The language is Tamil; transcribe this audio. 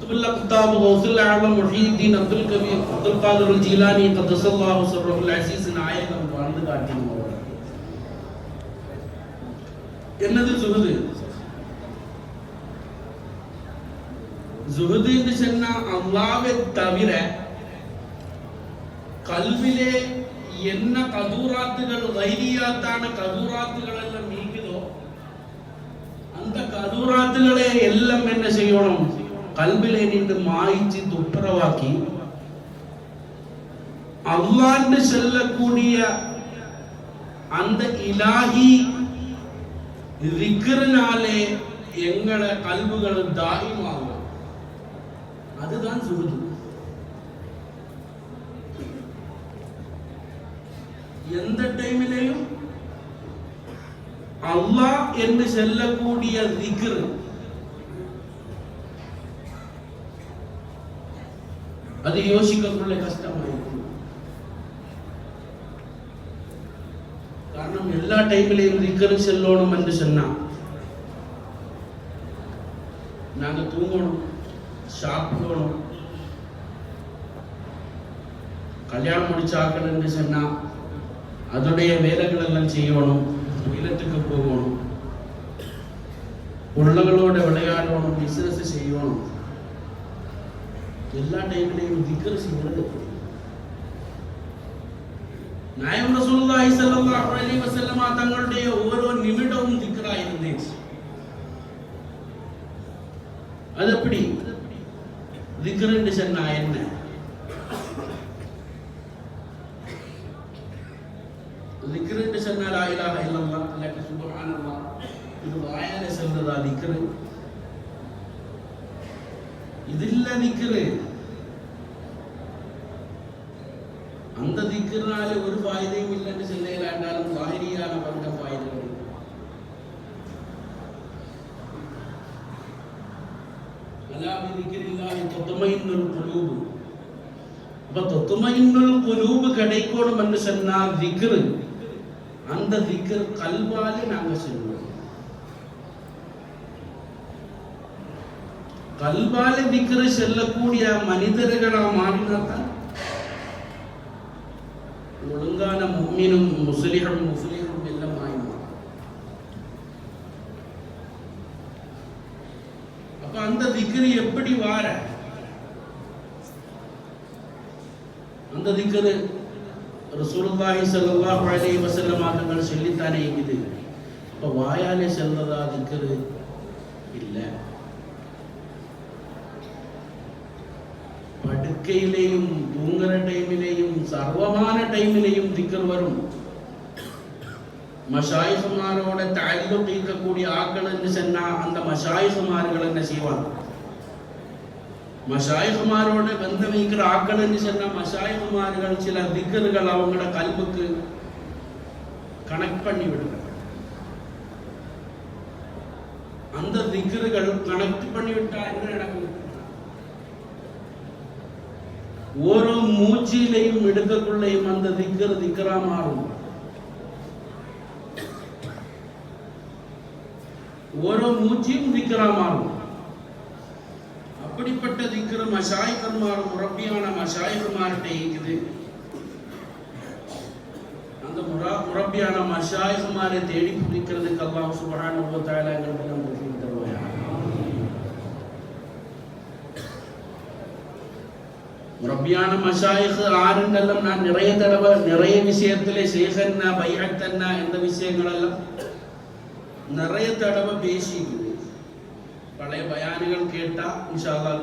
കുത്തുബുൽ അഖ്താബ് ഗൗസുൽ ആലം മുഹീദ്ദീൻ അബ്ദുൽ കബീർ അബ്ദുൽ ഖാദിർ അൽ ജീലാനി ഖദ്ദസല്ലാഹു സിർറഹുൽ അസീസ് നായകം வாழ்ந்து காட்டினார். என்னது zuhud? zuhud എന്ന് சொன்னா അല്ലാഹുവെ തവിര കൽബിലെ என்ன கதூராத்துகள் வைரியாத்தான கதூராத்துகளெல்லாம் நீக்குதோ அந்த கதூராத்துகளை எல்லாம் என்ன செய்யணும்? கல்விலே நின்று மாய்ச்சி துப்புரவாக்கி அல்லாஹ்ன்னு சொல்லக்கூடிய அந்த இலாஹி திக்ரினாலே எங்கள கல்புகள் தாயிமாகும். அதுதான் சுஹுது. எந்த டைமிலேயும் அல்லாஹ் என்று சொல்லக்கூடிய திக்ர் அது யோசிக்கக்குள்ள கஷ்டமாயிருக்கும். காரணம் எல்லா டைமிலையும் திக்ர் சொல்லணும் என்று சொன்னா நாங்க தூங்கணும், சாப்பிடணும், கல்யாணம் முடிச்சாக்கள் என்று சொன்னா அதோடைய வேலைகள் எல்லாம் செய்யணும், இல்லத்துக்கு போகணும், பிள்ளைகளோட விளையாடணும், பிசினஸ் செய்யணும். எல்லா டைம்லையும் திக்ர் செய்யறது. நாயகம் ரசூலுல்லாஹி ஸல்லல்லாஹு அலைஹி வஸல்லம் தங்களுடைய ஒவ்வொரு நிமிடமும் திக்ரா இருந்துச்சு. அது எப்படி? திக்ர் என்று சொன்னா என்ன? திக்ர் என்று சொன்னா லா இலாஹ இல்லல்லாஹ் அல்லது சுப்ஹானல்லாஹ், இது வாயால சொல்றதா திக்ர்? இது இல்ல திக்ர். அந்த திக்ர்னால ஒரு ஃபாயிதையும் இல்லைன்னு சொல்லலாண்டாலும் லாஹிரியான வந்த ஃபாயிதைகள். அலா பிதிக்ரில்லாஹி தத்மைனுல் குலூப். அப்ப தத்மைனுல் குலூப் கிடைக்கணும் என்று சொன்னால் திக்ர், அந்த திக்ர் கல்வால நாங்க செய்வோம். கல்வால திக்ர் சொல்லக்கூடிய மனிதர்களா மாறினால்தான் ஒழுங்கான முஃமினும் முஸ்லிஹும் முஃப்லிஹும் எல்லாம் ஆயிடும். அப்ப அந்த திக்ர் எப்படி வார? அந்த திக்ர் ரசூலுல்லாஹி ஸல்லல்லாஹு அலைஹி வஸல்லம் அவர்கள் சொல்லித்தானே இருக்குது. அப்ப வாயாலே சொல்றதா திக்ர்? இல்ல. படுக்கையிலேயும் தூங்குற டைமிலேயும் சர்வமான டைமிலேயும் திக்ர் வரும். மஷாயிஹ்மாரோட தஅல்லுக் இருக்கக்கூடிய ஆட்கள் என்று சொன்னா அந்த மஷாயிஹ்மார்கள் என்ன செய்வாங்க? மஷாயிஹ்மாரோட பந்தம் இருக்கிற ஆட்கள் என்று சொன்னா மஷாயிஹ்மார்கள் சில திக்ர்கள் அவங்களோட கல்புக்கு கனெக்ட் பண்ணி விடுறாங்க. அந்த திக்ர்கள் கனெக்ட் பண்ணி விட்டா என்ன நடக்கும்? ஓரோ மூச்சிலையும் எடுக்கக்குள்ளையும் அந்த திக்ர் திக்ரா மாறும். ஓரோ மூச்சியும் திக்ரா மாறும். அப்படிப்பட்ட திக்ர் மஷாயிஹ்மார் முரப்பியான மஷாயிஹ்மார்கிட்ட இருக்குது. அந்த முரப்பியான மஷாயிஹ்மாரை தேடி பிடிக்கிறதுக்கு அல்லாஹ் சுப்ஹானஹு வ தஆலா எங்களுக்கு தௌஃபீக் தருவாயா. முரப்பியான மஷாயிஹ் ஆறுண்டெல்லாம் நான் நிறைய தடவை நிறைய விஷயத்திலே ஷேഖன்னா பைஅத்தன்னா இந்த விஷயங்களெல்லாம் நிறைய தடவை பேசிக்குது. பழைய பயான்கள் கேட்டா இன்ஷா அல்லாஹ்